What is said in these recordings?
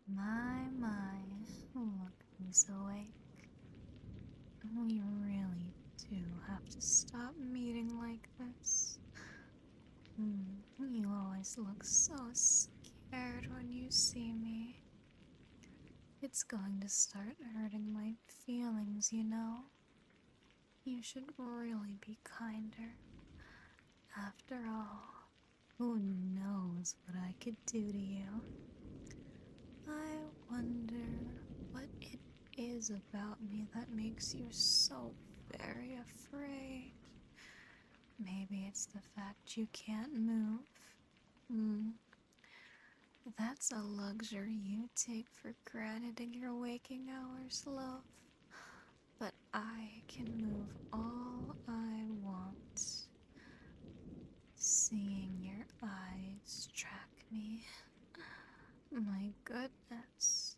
My, look who's awake. We really do have to stop meeting like this. You always look so scared when you see me. It's going to start hurting my feelings, you know. You should really be kinder. After all, who knows what I could do to you? I wonder what it is about me that makes you so very afraid. Maybe it's the fact you can't move. That's a luxury you take for granted in your waking hours, love. But I can move all I want. Seeing your eyes track me. My goodness.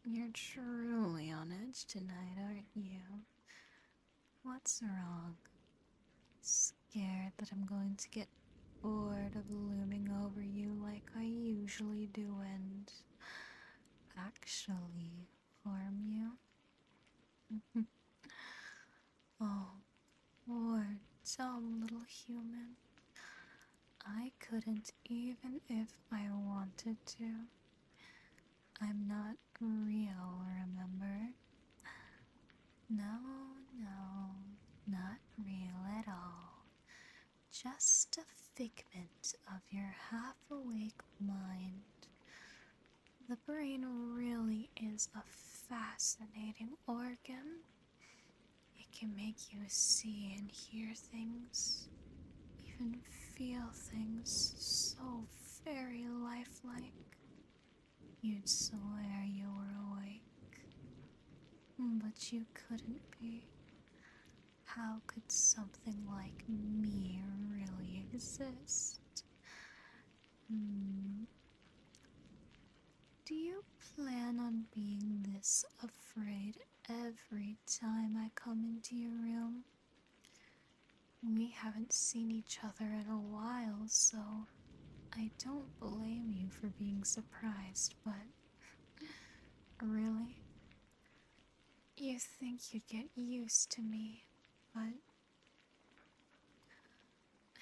You're truly on edge tonight, aren't you? What's wrong? Scared that I'm going to get bored of looming over you like I usually do and actually harm you? Oh, poor dumb little human. I couldn't even if I wanted to. I'm not real, remember? No, no, not real at all. Just a figment of your half-awake mind. The brain really is a fascinating organ. It can make you see and hear things, even feel things so very lifelike. You'd swear you were awake, but you couldn't be. How could something like me really exist? Do you plan on being this afraid every time I come into your room? We haven't seen each other in a while, so I don't blame you for being surprised, but really? You think you'd get used to me, but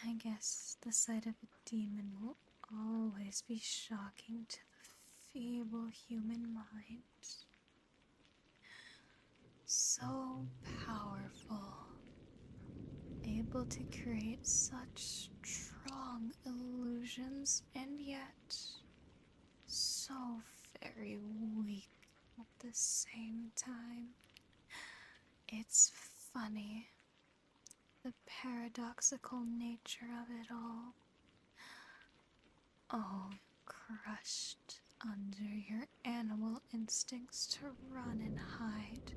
I guess the sight of a demon will always be shocking to the feeble human mind. So powerful, able to create such strong illusions, and yet so very weak at the same time. It's funny, the paradoxical nature of it all. Oh, crushed under your animal instincts to run and hide.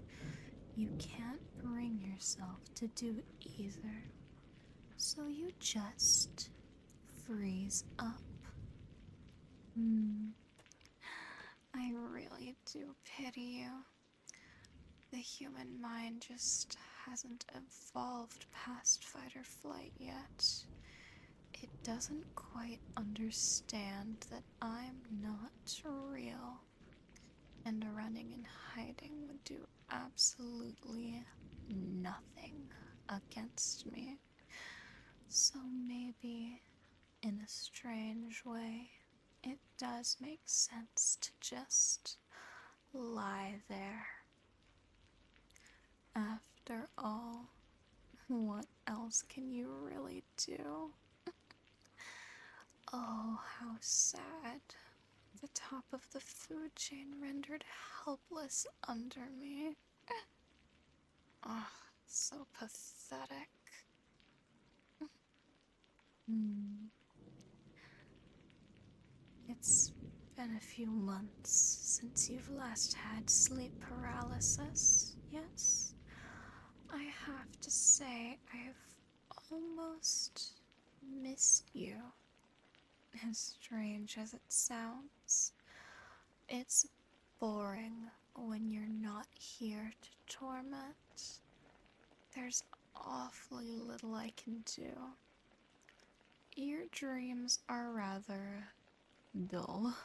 You can't bring yourself to do either. So you just freeze up. I really do pity you. The human mind just hasn't evolved past fight or flight yet. It doesn't quite understand that I'm not real, and running and hiding would do absolutely nothing against me. So maybe, in a strange way, it does make sense to just lie there. After all, what else can you really do? Oh, how sad. The top of the food chain rendered helpless under me. Oh, so pathetic. It's been a few months since you've last had sleep paralysis, yes? I have to say, I've almost missed you. As strange as it sounds, it's boring when you're not here to torment. There's awfully little I can do. Your dreams are rather dull.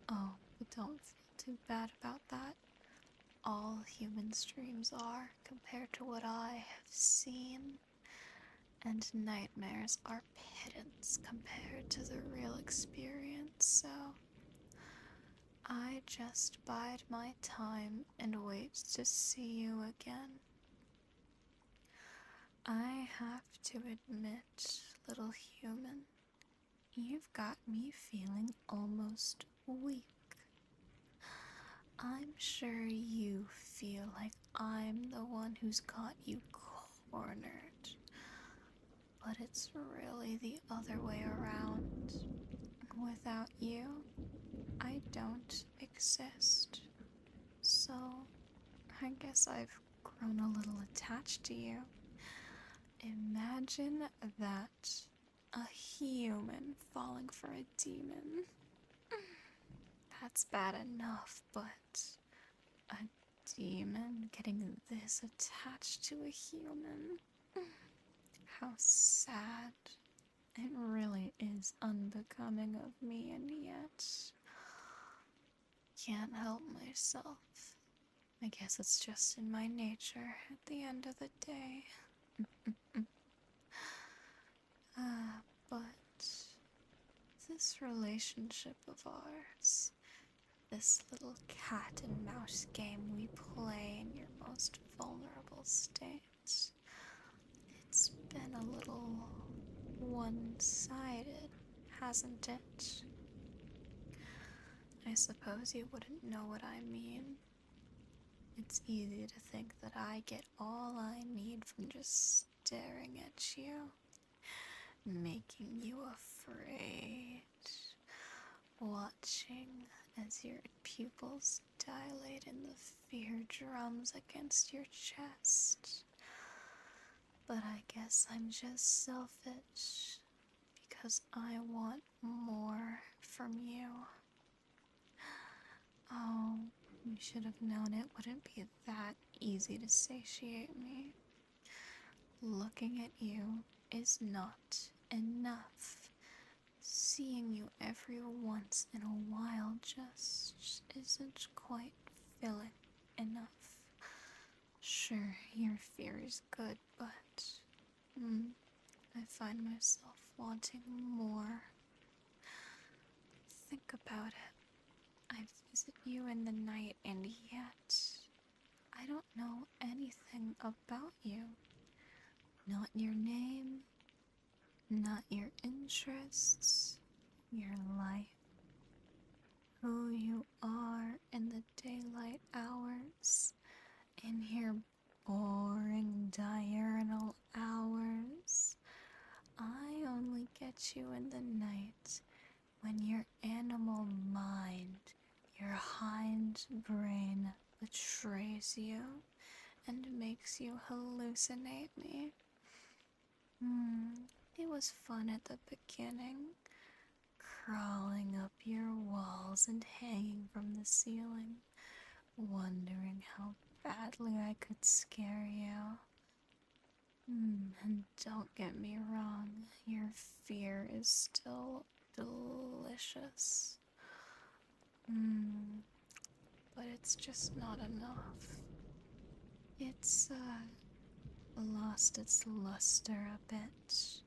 Oh, But don't feel too bad about that. All humans' dreams are compared to what I have seen. And nightmares are pittance compared to the real experience, so I just bide my time and wait to see you again. I have to admit, little human, you've got me feeling almost weak. I'm sure you feel like I'm the one who's got you cornered, but it's really the other way around. Without you, I don't exist. So, I guess I've grown a little attached to you. Imagine that. A human falling for a demon. That's bad enough, but a demon getting this attached to a human? How sad. It really is unbecoming of me, and yet can't help myself. I guess it's just in my nature at the end of the day. But this relationship of ours, this little cat and mouse game we play in your most vulnerable state, it's been a little one-sided, hasn't it? I suppose you wouldn't know what I mean. It's easy to think that I get all I need from just staring at you, making you afraid, watching as your pupils dilate and the fear drums against your chest. But I guess I'm just selfish, because I want more from you. Oh, you should have known it wouldn't be that easy to satiate me. Looking at you is not enough. Seeing you every once in a while just isn't quite filling enough. Sure, your fear is good, but I find myself wanting more. Think about it. I visit you in the night, and yet I don't know anything about you. Not your name, not your interests, your life, who you are in the daylight hours, in your boring diurnal hours. I only get you in the night when your animal mind, your hind brain betrays you and makes you hallucinate me. It was fun at the beginning, crawling up your walls and hanging from the ceiling, wondering how badly I could scare you. And don't get me wrong, your fear is still delicious. But it's just not enough. It's, lost its luster a bit.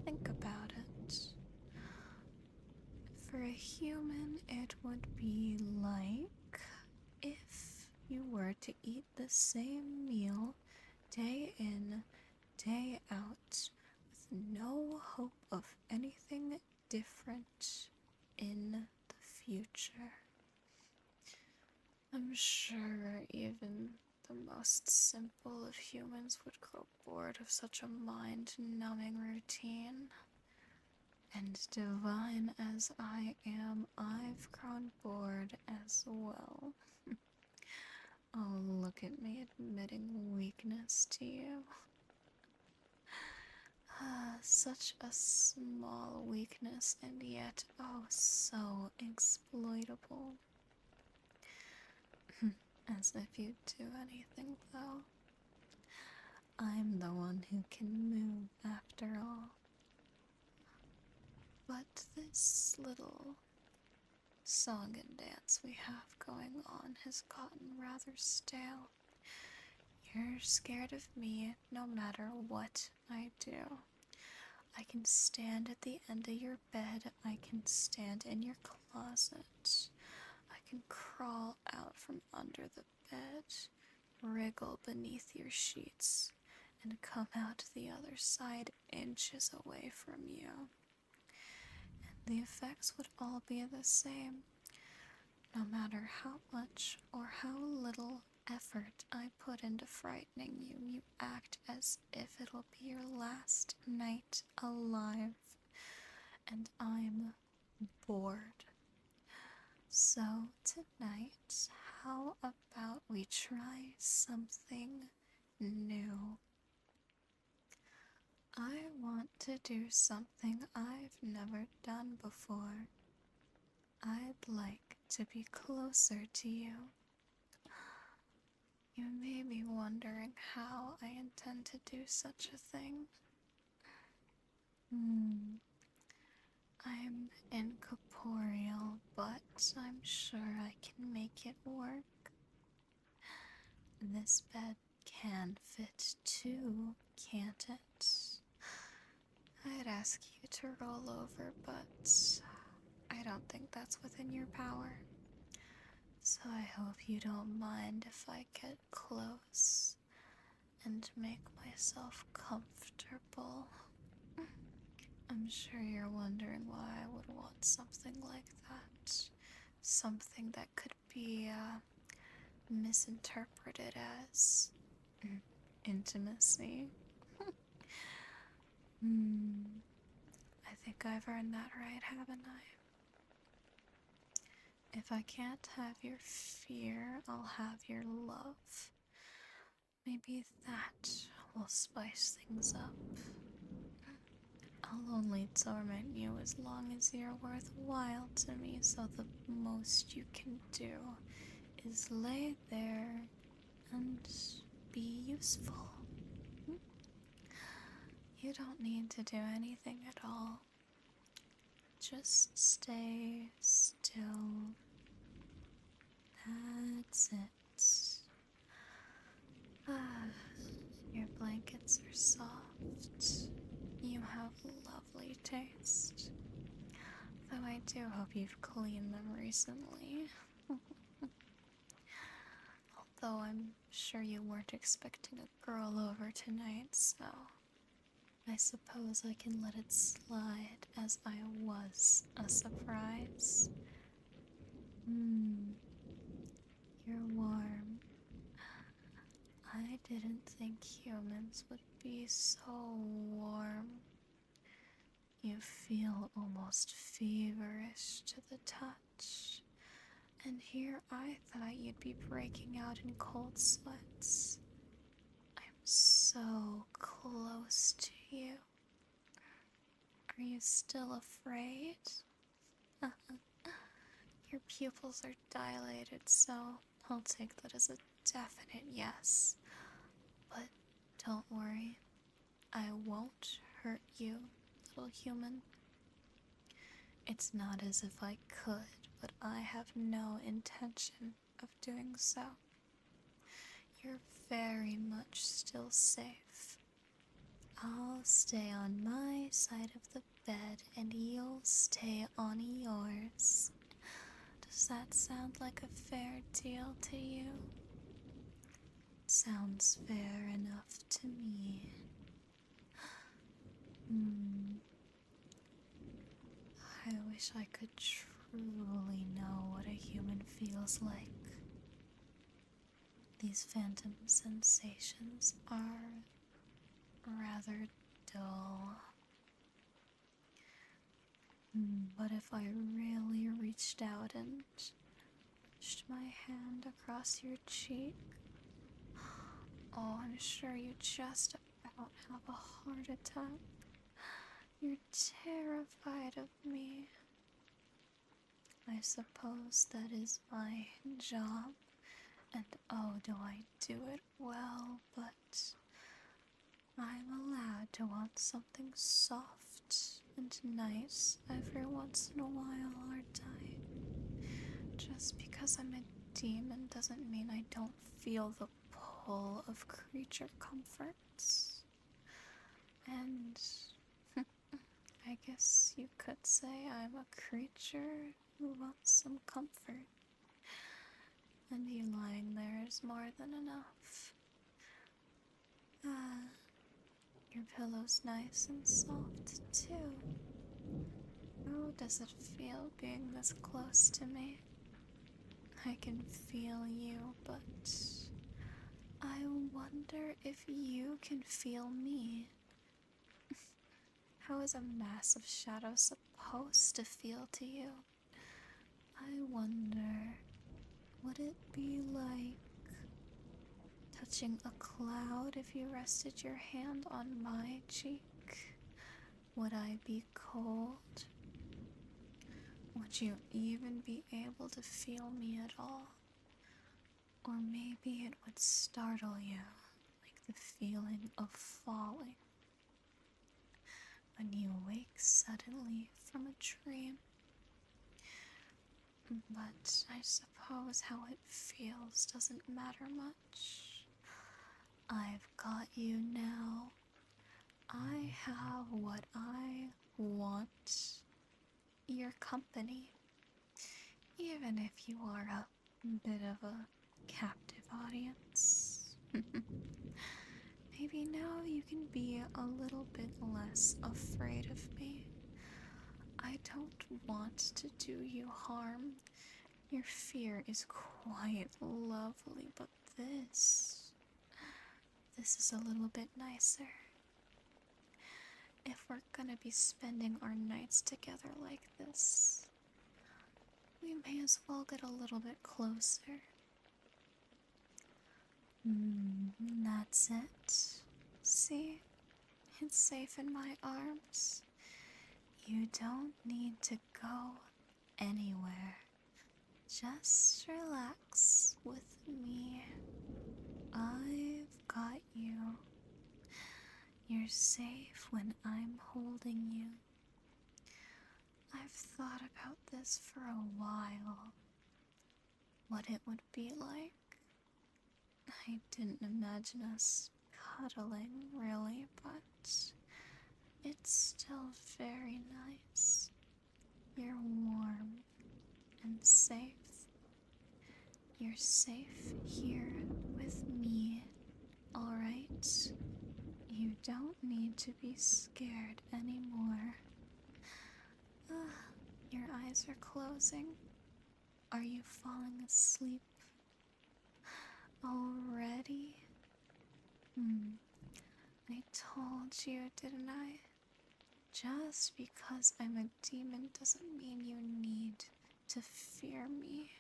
Think about it. For a human, it would be like if you were to eat the same meal day in, day out, with no hope of anything different in the future. I'm sure even the most simple of humans would grow bored of such a mind-numbing routine. And divine as I am, I've grown bored as well. Oh, look at me admitting weakness to you. Such a small weakness, and yet, oh, so exploitable. As if you'd do anything, though. I'm the one who can move after all. But this little song and dance we have going on has gotten rather stale. You're scared of me no matter what I do. I can stand at the end of your bed. I can stand in your closet. I can crawl out from under the bed, wriggle beneath your sheets, and come out the other side inches away from you. And the effects would all be the same. No matter how much or how little effort I put into frightening you, you act as if it'll be your last night alive. And I'm bored. So tonight, how about we try something new? I want to do something I've never done before. I'd like to be closer to you. You may be wondering how I intend to do such a thing. I'm incorporeal, but I'm sure I can make it work. This bed can fit two, can't it? I'd ask you to roll over, but I don't think that's within your power. So I hope you don't mind if I get close and make myself comfortable. I'm sure you're wondering why I would want something like that. Something that could be misinterpreted as intimacy. I think I've earned that right, haven't I? If I can't have your fear, I'll have your love. Maybe that will spice things up. I'll only torment you as long as you're worthwhile to me, so the most you can do is lay there and be useful. You don't need to do anything at all. Just stay still. That's it. Your blankets are soft. You have lovely taste. Though I do hope you've cleaned them recently. Although I'm sure you weren't expecting a girl over tonight, so I suppose I can let it slide as I was a surprise. You're warm. I didn't think humans would be so warm. You feel almost feverish to the touch. And here I thought you'd be breaking out in cold sweats. I'm so close to you. Are you still afraid? Your pupils are dilated, so I'll take that as a definite yes. But don't worry, I won't hurt you, little human. It's not as if I could, but I have no intention of doing so. You're very much still safe. I'll stay on my side of the bed and you'll stay on yours. Does that sound like a fair deal to you? Sounds fair enough to me. I wish I could truly know what a human feels like. These phantom sensations are rather dull. But if I really reached out and pushed my hand across your cheek, oh, I'm sure you'd just about have a heart attack. You're terrified of me. I suppose that is my job, and oh, do I do it well, but I'm allowed to want something soft and nice every once in a while, aren't I? demon doesn't mean I don't feel the pull of creature comforts. And I guess you could say I'm a creature who wants some comfort. And you lying there is more than enough. Ah, your pillow's nice and soft, too. How does it feel being this close to me? I can feel you, but I wonder if you can feel me. How is a massive shadow supposed to feel to you? I wonder, would it be like touching a cloud if you rested your hand on my cheek? Would I be cold? Would you even be able to feel me at all? Or maybe it would startle you, like the feeling of falling when you wake suddenly from a dream. But I suppose how it feels doesn't matter much. I've got you now. I have what I want. Your company. Even if you are a bit of a captive audience. Maybe now you can be a little bit less afraid of me. I don't want to do you harm. Your fear is quite lovely, but this is a little bit nicer. If we're gonna be spending our nights together like this, we may as well get a little bit closer. That's it. See? It's safe in my arms. You don't need to go anywhere. Just relax with me. I've got you. You're safe when I'm holding you. I've thought about this for a while. What it would be like. I didn't imagine us cuddling, really, but it's still very nice. You're warm and safe. You're safe here with me, alright? You don't need to be scared anymore. Your eyes are closing. Are you falling asleep already? I told you, didn't I? Just because I'm a demon doesn't mean you need to fear me.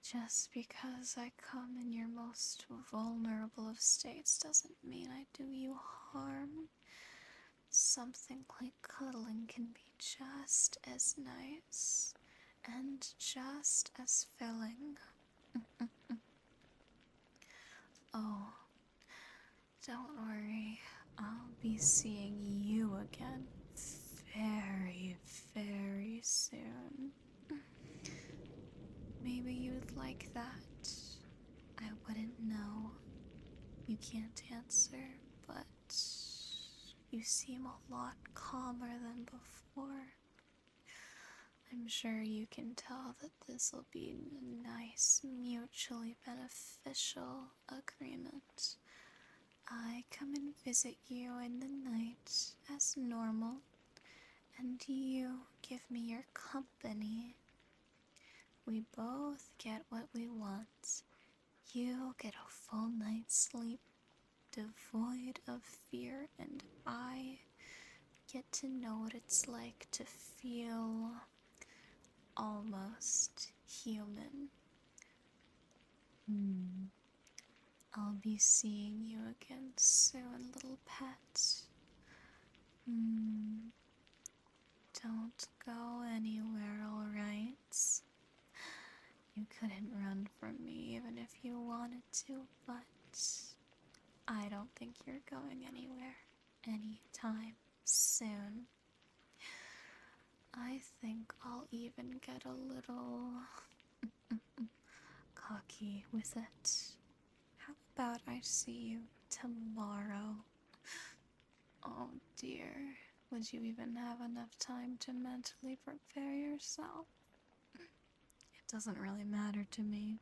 Just because I come in your most vulnerable of states doesn't mean I do you harm. Something like cuddling can be just as nice and just as filling. Oh, don't worry, I'll be seeing you again very, very soon. Maybe you'd like that. I wouldn't know. You can't answer, but you seem a lot calmer than before. I'm sure you can tell that this will be a nice, mutually beneficial agreement. I come and visit you in the night as normal, and you give me your company. We both get what we want. You get a full night's sleep, devoid of fear, and I get to know what it's like to feel almost human. I'll be seeing you again soon, little pet. Don't go anywhere, alright? You couldn't run from me even if you wanted to, but I don't think you're going anywhere anytime soon. I think I'll even get a little cocky with it. How about I see you tomorrow? Oh dear, would you even have enough time to mentally prepare yourself? It doesn't really matter to me.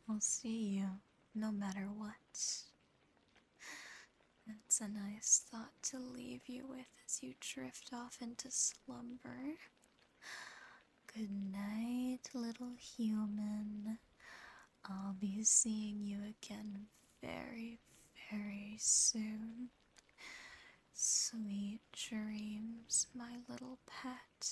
I'll see you no matter what. That's a nice thought to leave you with as you drift off into slumber. Good night, little human. I'll be seeing you again very, very soon. Sweet dreams, my little pet.